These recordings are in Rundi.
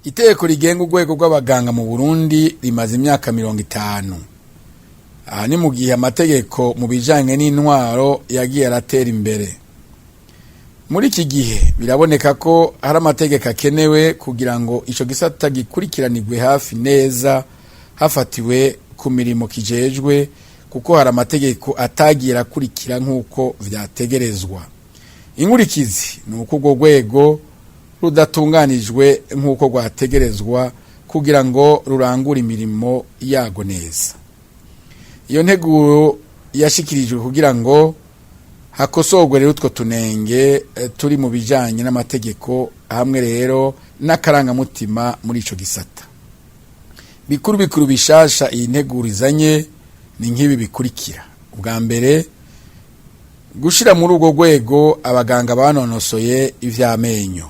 Iteko rigenga urwego rw'abaganga mu Burundi rimaze imyaka 50. Aha ni mu gihe amategeko mu bijanye n'intwaro yagiye aratera imbere. Muri iki gihe biraboneka ko hari amategeko akenewe kugira ngo ico gisata gikurikiranirwe hafi neza hafatiwe ku mirimo kijejwe, kuko hari amategeko atagiye akurikira nk'uko vyategerezwa. Inkurikizi ni uko urwo rwego rudatunganijwe nk'uko rwategerezwa kugira ngo rurangure imirimo yago neza. Iyo nteguro yashikirijwe kugira ngo hakosorwe rero utwo tunenge turi mu bijanye n'amategeko hamwe rero n'akarangamutima muri ico gisata. Bikuru bishasha iyi nteguro izanye ni nk'ibi bikurikira. Ubwa mbere, gushira muri urwo rwego abaganga banonosoye ivy'amenyo.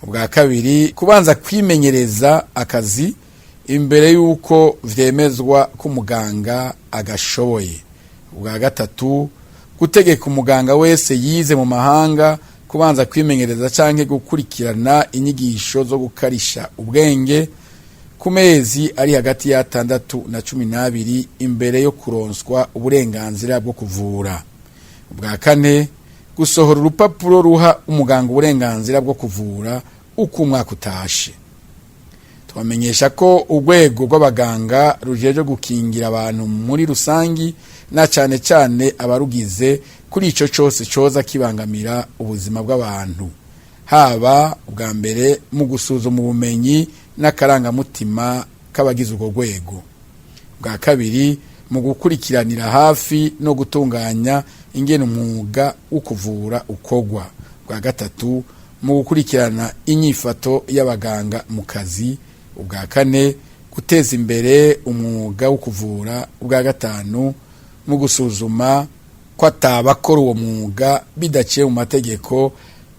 Ubwa kabiri, kubanza kwimenyereza akazi imbere yuko vyemezwa ko umuganga agashoboye. Ubwa gatatu, gutegeka umuganga wese yize mu mahanga kubanza kwimenyereza canke gukurikirana inyigisho zo gukarisha ubwenge ku mezi ari hagati ya 6 na 12 imbere yo kuronswa uburenganzira bwo kuvura. Ubwa kane, gusohora urupapuro ruha umuganga uburenganzira bwo kuvura uko umwaka utashe. Twamenyesha ko urwego rw'abaganga rujeje gukingira abantu muri rusangi na cane cane abarugize kuri ico cose coza kibangamira ubuzima bw'abantu, haba ubwa mbere mu gusuzuma ubumenyi n'akarangamutima k'abagize urwo rwego. Ubwa kabiri, mu gukurikiranira hafi no gutunganya ingene umwuga wo kuvura ukogwa. Ubwa gatatu, mu gukurikirana inyifato y'abaganga mu kazi. Ubwa kane, guteza imbere umwuga wo kuvura. Ubwa gatanu, mu gusuzuma ko atabakora uwo mwuga bidaciye mu mategeko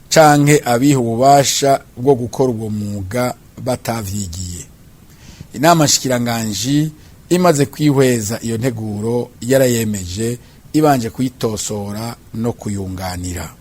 canke abiha ububasha bwo gukora uwo mwuga batavyigiye. Inama shikiranganji imaze kwihweza iyo nteguro yarayemeje ibanje kuyitosora no kuyunganira.